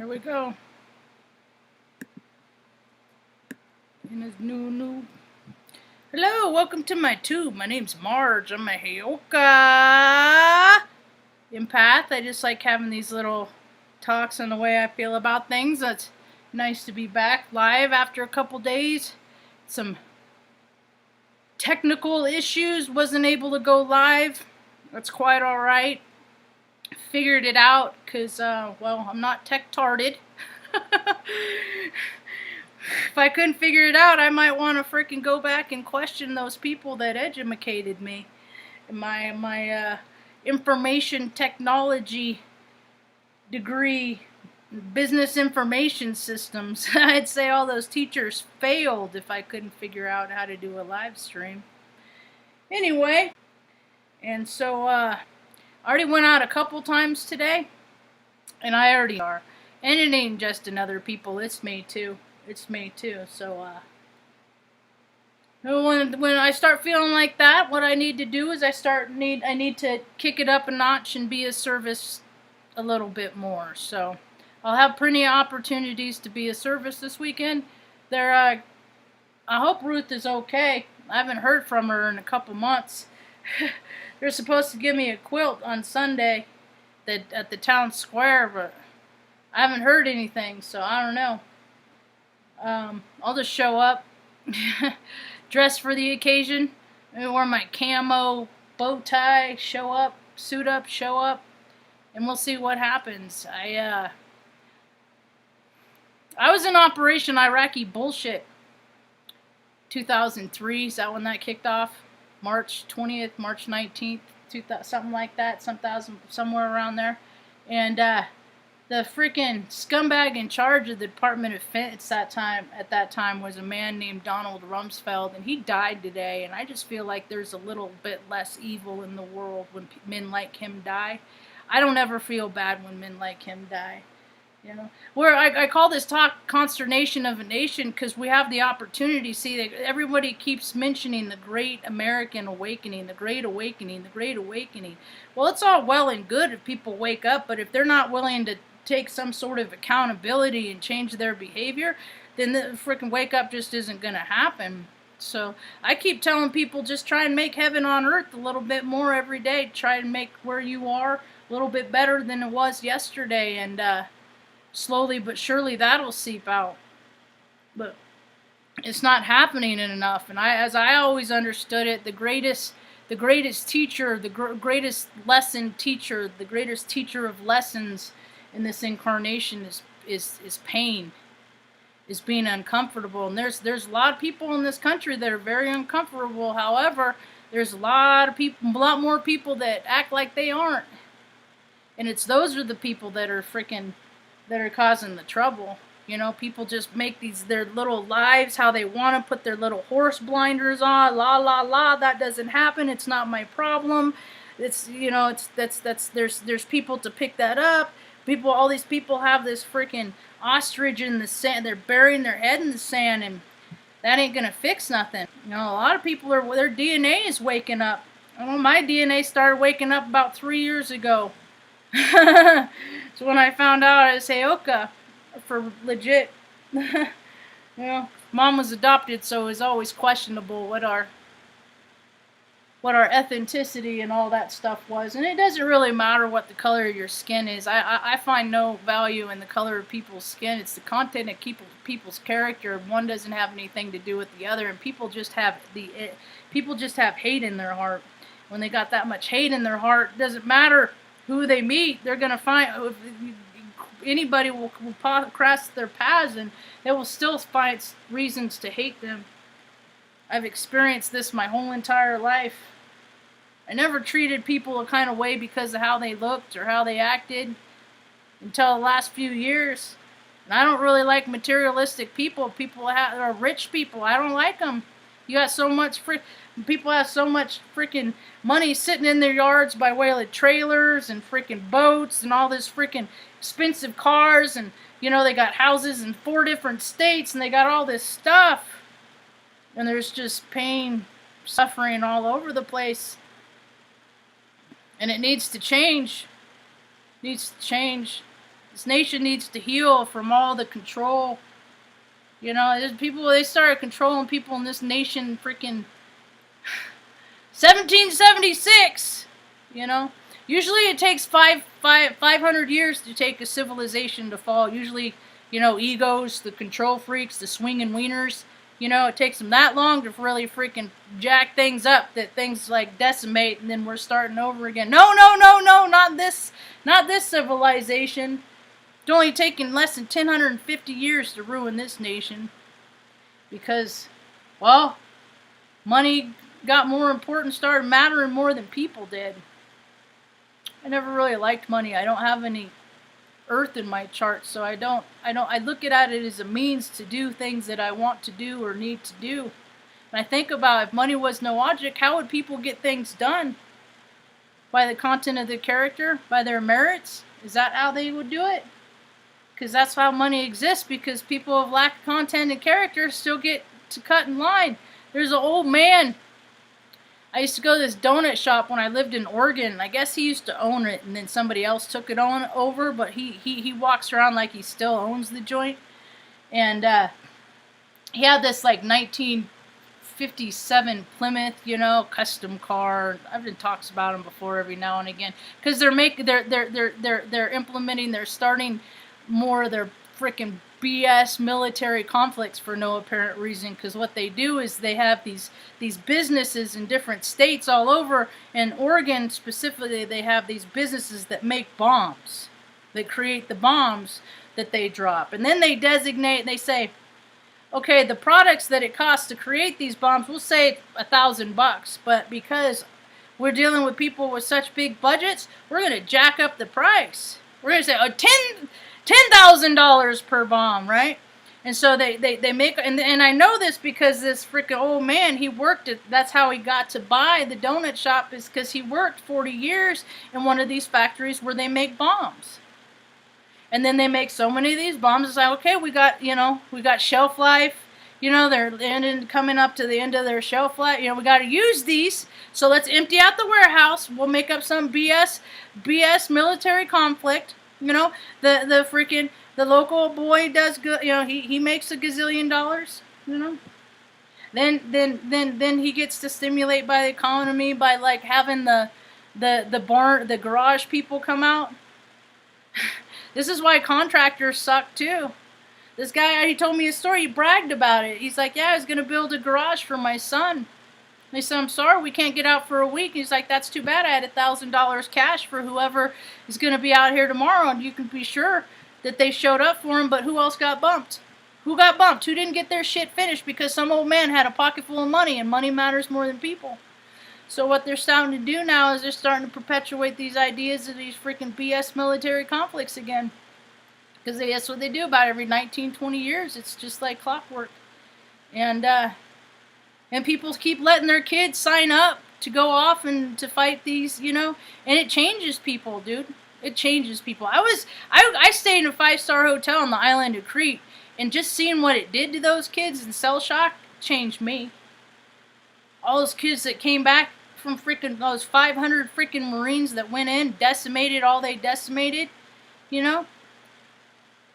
Here we go. In his new. Hello, welcome to my tube. My name's Marge. I'm a Heyoka empath. I just like having these little talks on the way I feel about things. It's nice to be back live after a couple days. Some technical issues. Wasn't able to go live. That's quite alright. Figured it out because, well, I'm not tech-tarded. If I couldn't figure it out, I might want to freaking go back and question those people that educated me. My information technology degree, business information systems. I'd say all those teachers failed if I couldn't figure out how to do a live stream. Anyway, and so I already went out a couple times today, and I already are. And it ain't just another people, it's me too. It's me too. So when I start feeling like that, what I need to do is I need to kick it up a notch and be of service a little bit more. So I'll have plenty of opportunities to be of service this weekend. I hope Ruth is okay. I haven't heard from her in a couple months. They're supposed to give me a quilt on Sunday at the town square, but I haven't heard anything, so I don't know. I'll just show up, dress for the occasion, maybe wear my camo bow tie, show up, suit up, show up, and we'll see what happens. I was in Operation Iraqi Bullshit 2003. Is that when that kicked off? March 20th, March 19th, something like that, somewhere around there. And the freaking scumbag in charge of the Department of Defense at that time was a man named Donald Rumsfeld, and he died today. And I just feel like there's a little bit less evil in the world when men like him die. I don't ever feel bad when men like him die. You know, where I call this talk Consternation of a Nation because we have the opportunity. See, that everybody keeps mentioning the Great American Awakening, the Great Awakening, the Great Awakening. Well, it's all well and good if people wake up, but if they're not willing to take some sort of accountability and change their behavior, then the freaking wake up just isn't going to happen. So I keep telling people just try and make heaven on earth a little bit more every day. Try and make where you are a little bit better than it was yesterday, and slowly but surely that'll seep out. But it's not happening enough. And as I always understood it, the greatest teacher, the greatest lesson teacher, the greatest teacher of lessons in this incarnation is pain, is being uncomfortable. And there's a lot of people in this country that are very uncomfortable. However, there's a lot more people that act like they aren't. And those are the people that are causing the trouble. You know, people just make their little lives how they want to, put their little horse blinders on, la la la, that doesn't happen, it's not my problem. It's, you know, there's people to pick that up. All these people have this freaking ostrich in the sand. They're burying their head in the sand, and that ain't gonna fix nothing. You know, a lot of people their DNA is waking up. I know my DNA started waking up about 3 years ago. So when I found out I was Heyoka for legit. You know, mom was adopted, so it was always questionable what our ethnicity and all that stuff was. And it doesn't really matter what the color of your skin is. I find no value in the color of people's skin. It's the content of people's character. One doesn't have anything to do with the other, and people just have hate in their heart. When they got that much hate in their heart, it doesn't matter who they meet, they're going to find, anybody will cross their paths, and they will still find reasons to hate them. I've experienced this my whole entire life. I never treated people a kind of way because of how they looked or how they acted until the last few years. And I don't really like materialistic people. People are rich people. I don't like them. You got so much people have so much freaking money sitting in their yards by way of trailers and freaking boats and all this freaking expensive cars, and you know, they got houses in 4 different states, and they got all this stuff, and there's just pain, suffering all over the place, and it needs to change. This nation needs to heal from all the control. You know, there's people, they started controlling people in this nation freaking 1776. You know, usually it takes 500 years to take a civilization to fall. Usually, you know, egos, the control freaks, the swinging wieners. You know, it takes them that long to really freaking jack things up that things like decimate, and then we're starting over again. No, no, no, no, not this civilization. It's only taken less than 1,050 years to ruin this nation. Because, well, money got more important, started mattering more than people did. I never really liked money. I don't have any earth in my chart, so I look at it as a means to do things that I want to do or need to do. And I think about, if money was no object, how would people get things done? By the content of the character? By their merits? Is that how they would do it? Because that's how money exists, because people of lack content and character still get to cut in line. There's an old man. I used to go to this donut shop when I lived in Oregon. I guess he used to own it, and then somebody else took it over, but he walks around like he still owns the joint. And he had this like 1957 Plymouth, you know, custom car. I've been talks about them before every now and again, because they're implementing, they're starting more of their freaking BS military conflicts for no apparent reason. Because what they do is they have these businesses in different states all over. In Oregon specifically, they have these businesses that make bombs. They create the bombs that they drop, and then they designate. They say, okay, the products that it costs to create these bombs, we'll say $1,000, but because we're dealing with people with such big budgets, we're going to jack up the price. We're going to say, $10,000 per bomb, right? And so they make, and I know this because this freaking old man, he worked at, that's how he got to buy the donut shop, is because he worked 40 years in one of these factories where they make bombs. And then they make so many of these bombs, it's like, okay, we got shelf life, you know, they're coming up to the end of their shelf life, you know, we got to use these, so let's empty out the warehouse, we'll make up some BS military conflict. You know, the local boy does good. You know, he makes a gazillion dollars. You know, then he gets to stimulate by the economy by like having the garage people come out. This is why contractors suck too. This guy, he told me a story. He bragged about it. He's like, yeah, I was gonna build a garage for my son. They said, I'm sorry, we can't get out for a week. He's like, that's too bad. I had $1,000 cash for whoever is going to be out here tomorrow, and you can be sure that they showed up for him, but who else got bumped? Who got bumped? Who didn't get their shit finished because some old man had a pocket full of money, and money matters more than people. So what they're starting to do now is they're starting to perpetuate these ideas of these freaking BS military conflicts again. Because that's what they do about every 19, 20 years. It's just like clockwork. And people keep letting their kids sign up to go off and to fight these, you know, and it changes people, dude. It changes people. I stayed in a 5-star hotel on the island of Crete, and just seeing what it did to those kids in cell shock changed me. All those kids that came back from freaking those 500 freaking Marines that went in, decimated all they decimated, you know.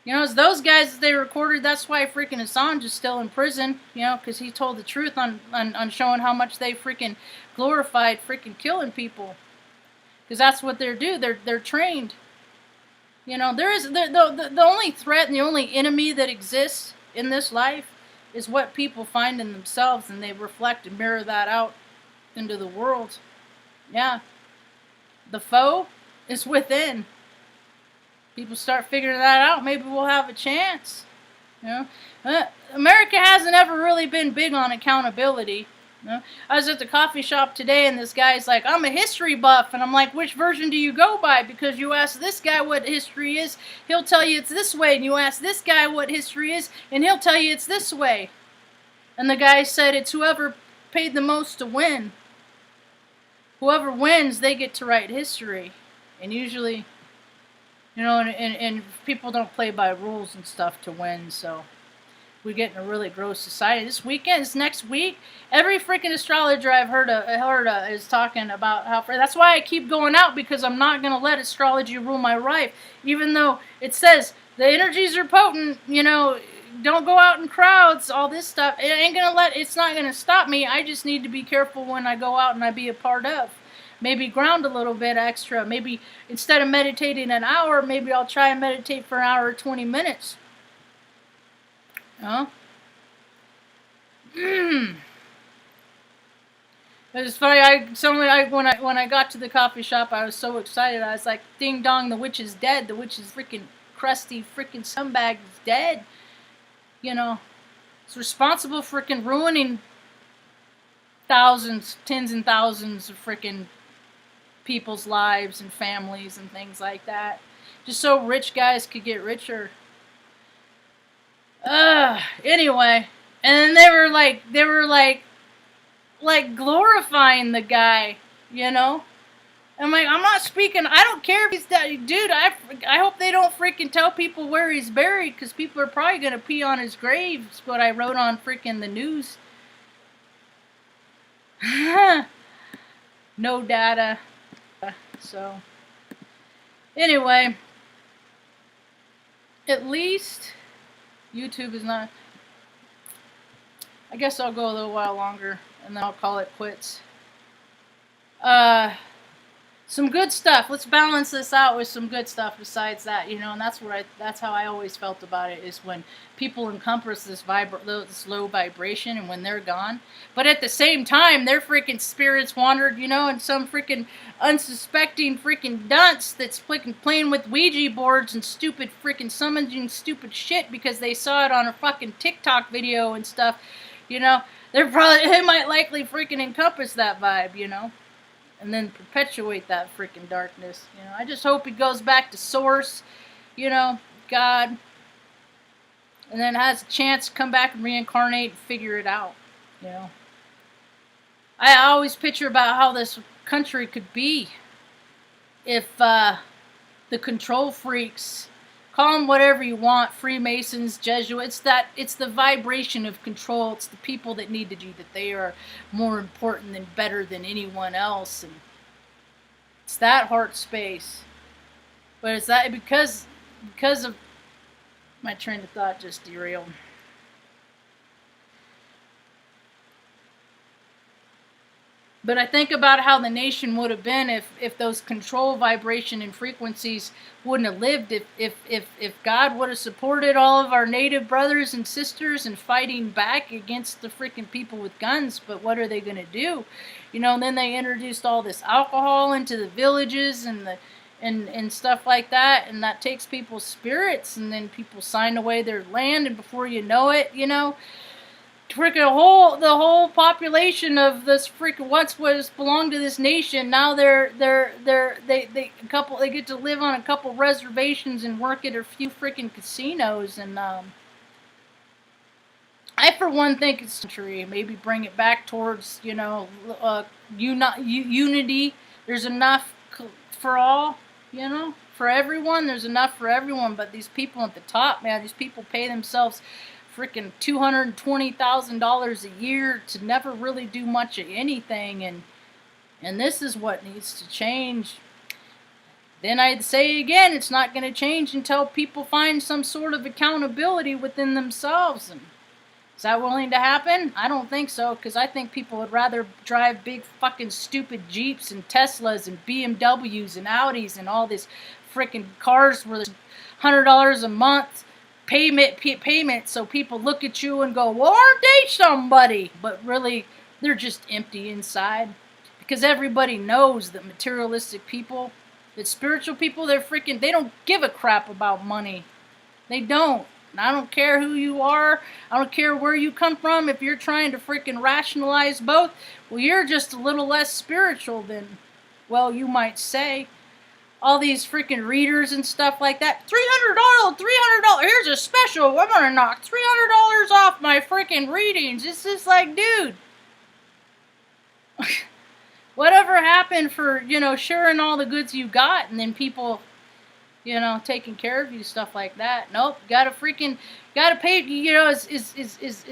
You know, it's those guys that they recorded. That's why freaking Assange is still in prison, you know, because he told the truth on showing how much they freaking glorified freaking killing people. Because that's what they do. They're trained. You know, there is the only threat and the only enemy that exists in this life is what people find in themselves, and they reflect and mirror that out into the world. Yeah. The foe is within. People start figuring that out, maybe we'll have a chance. You know, America hasn't ever really been big on accountability. You know? I was at the coffee shop today, and this guy's like, I'm a history buff, and I'm like, which version do you go by? Because you ask this guy what history is, he'll tell you it's this way, and you ask this guy what history is, and he'll tell you it's this way. And the guy said it's whoever paid the most to win. Whoever wins, they get to write history. And usually, you know, and people don't play by rules and stuff to win, so we get in a really gross society. This weekend, this next week, every freaking astrologer I've heard is talking about how. That's why I keep going out, because I'm not gonna let astrology rule my life. Even though it says the energies are potent, you know, don't go out in crowds, all this stuff. It's not gonna stop me. I just need to be careful when I go out and I be a part of. Maybe ground a little bit extra. Maybe instead of meditating an hour, maybe I'll try and meditate for an hour or 20 minutes. Huh? It was funny. When I got to the coffee shop, I was so excited. I was like, "Ding dong! The witch is dead. The witch is freaking crusty, freaking scumbag is dead." You know, it's responsible for freaking ruining thousands, tens and thousands of freaking people's lives and families and things like that, just so rich guys could get richer. Anyway, and they were like glorifying the guy, you know. I'm like, I'm not speaking. I don't care if he's dead, dude. I hope they don't freaking tell people where he's buried, because people are probably gonna pee on his grave. Is what I wrote on freaking the news. No data. So anyway, at least YouTube is not. I guess I'll go a little while longer and then I'll call it quits. Some good stuff. Let's balance this out with some good stuff besides that, you know. And that's how I always felt about it, is when people encompass this low vibration, and when they're gone. But at the same time, their freaking spirits wandered, you know, and some freaking unsuspecting freaking dunce that's playing with Ouija boards and stupid freaking summoning stupid shit because they saw it on a fucking TikTok video and stuff, you know. They might likely freaking encompass that vibe, you know, and then perpetuate that freaking darkness, you know. I just hope he goes back to source, you know, God, and then has a chance to come back and reincarnate and figure it out, you know. I always picture about how this country could be if the control freaks, call them whatever you want, Freemasons, Jesuits, it's the vibration of control. It's the people that need to do that. They are more important and better than anyone else. And it's that heart space. But it's that because of my train of thought just derailed. But I think about how the nation would have been if those control vibration and frequencies wouldn't have lived, if God would have supported all of our native brothers and sisters in fighting back against the freaking people with guns. But what are they going to do? You know, and then they introduced all this alcohol into the villages and stuff like that, and that takes people's spirits, and then people sign away their land, and before you know it, you know, freaking the whole population of this freaking once was belonged to this nation. Now they get to live on a couple reservations and work at a few freaking casinos. And I for one think it's century. Maybe bring it back towards, you know, unity. There's enough for all, you know, for everyone. There's enough for everyone. But these people at the top, man, these people pay themselves freaking $220,000 a year to never really do much of anything, and this is what needs to change. Then I'd say again, it's not going to change until people find some sort of accountability within themselves. And is that willing to happen? I don't think so, because I think people would rather drive big fucking stupid Jeeps and Teslas and BMWs and Audis and all this freaking cars worth $100 a month payment, so people look at you and go, well, aren't they somebody? But really, they're just empty inside, because everybody knows that materialistic people, that spiritual people, they don't give a crap about money. They don't. And I don't care who you are. I don't care where you come from. If you're trying to freaking rationalize both, well, you're just a little less spiritual than, well, you might say. All these freaking readers and stuff like that. $300. Here's a special. I'm gonna knock $300 off my freaking readings. It's just like, dude. Whatever happened for, you know, sharing all the goods you got, and then people you know, taking care of you, stuff like that. Nope, gotta pay, you know, as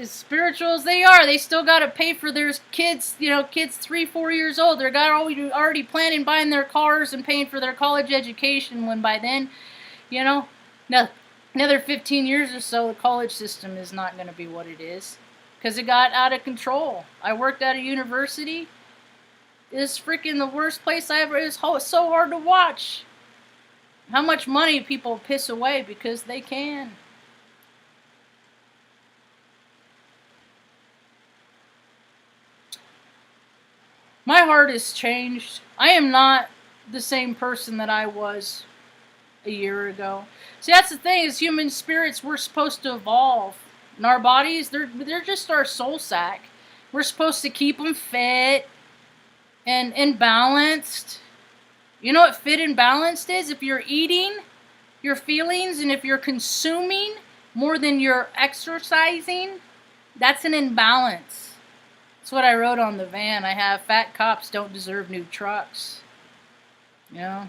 spiritual as they are, they still gotta pay for their kids, you know, kids 3-4 years old. They're already planning buying their cars and paying for their college education, when by then, you know, another 15 years or so, the college system is not going to be what it is. Because it got out of control. I worked at a university. It's freaking the worst place I ever, it's so hard to watch. How much money people piss away because they can. My heart has changed. I am not the same person that I was a year ago. See, that's the thing, is human spirits, we're supposed to evolve. And our bodies, they're just our soul sack. We're supposed to keep them fit and balanced. You know what fit and balanced is? If you're eating your feelings and if you're consuming more than you're exercising, that's an imbalance. That's what I wrote on the van. I have fat cops don't deserve new trucks. You know?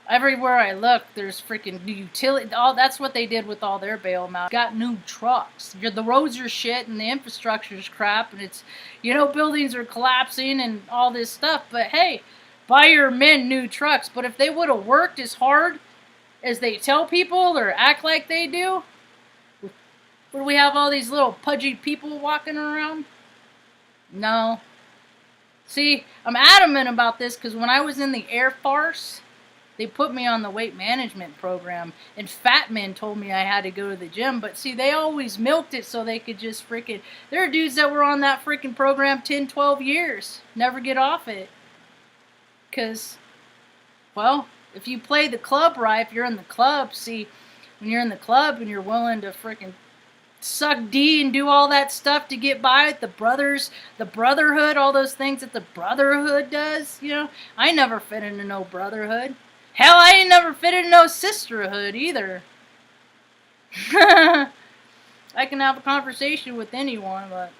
Everywhere I look, there's freaking utility. That's what they did with all their bailouts. Got new trucks. The roads are shit and the infrastructure's crap, and it's, you know, buildings are collapsing and all this stuff. But hey, buy your men new trucks. But if they would have worked as hard as they tell people or act like they do, would we have all these little pudgy people walking around? No. See, I'm adamant about this because when I was in the Air Force, they put me on the weight management program, and fat men told me I had to go to the gym. But see, they always milked it so they could just freaking... There are dudes that were on that freaking program 10, 12 years. Never get off it. Because, well, if you play the club right, if you're in the club, see, when you're in the club and you're willing to freaking suck D and do all that stuff to get by with the brotherhood, all those things that the brotherhood does, you know, I never fit into no brotherhood. Hell, I ain't never fit into no sisterhood either. I can have a conversation with anyone, but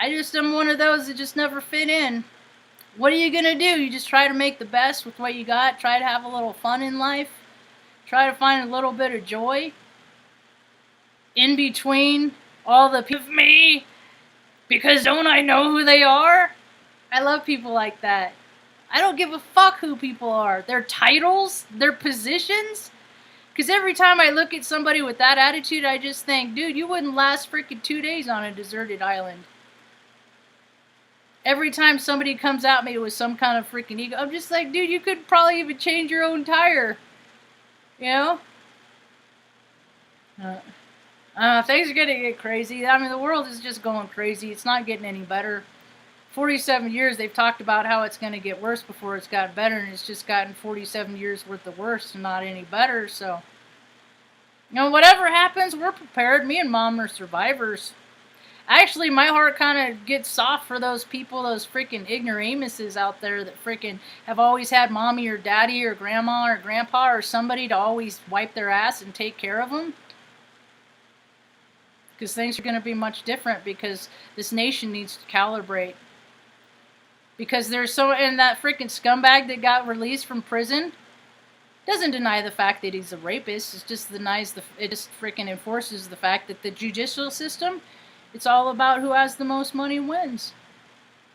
I just am one of those that just never fit in. What are you gonna do? You just try to make the best with what you got, try to have a little fun in life, try to find a little bit of joy in between all the people of me, because don't I know who they are? I love people like that. I don't give a fuck who people are. Their titles, their positions. Because every time I look at somebody with that attitude, I just think, dude, you wouldn't last freaking 2 days on a deserted island. Every time somebody comes at me with some kind of freaking ego, I'm just like, dude, you could probably even change your own tire. You know? Things are going to get crazy. I mean, the world is just going crazy. It's not getting any better. 47 years, they've talked about how it's going to get worse before it's gotten better, and it's just gotten 47 years worth of worse and not any better, so. You know, whatever happens, we're prepared. Me and Mom are survivors. Actually, my heart kind of gets soft for those people, those freaking ignoramuses out there that freaking have always had mommy or daddy or grandma or grandpa or somebody to always wipe their ass and take care of them. Because things are going to be much different because this nation needs to calibrate. Because there's and that freaking scumbag that got released from prison doesn't deny the fact that he's a rapist. It just freaking enforces the fact that the judicial system, it's all about who has the most money wins.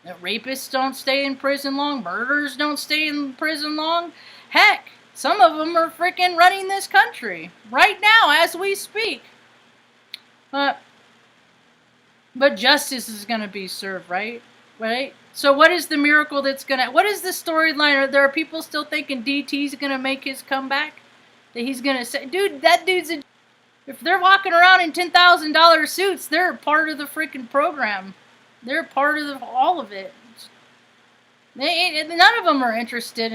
That rapists don't stay in prison long. Murderers don't stay in prison long. Heck, some of them are freaking running this country right now as we speak. But justice is going to be served, right? Right? So what is the miracle that's going to... What is the storyline? There are people still thinking DT's going to make his comeback? That he's going to say... Dude, that dude's a... If they're walking around in $10,000 suits, they're part of the freaking program. They're part of all of it. None of them are interested in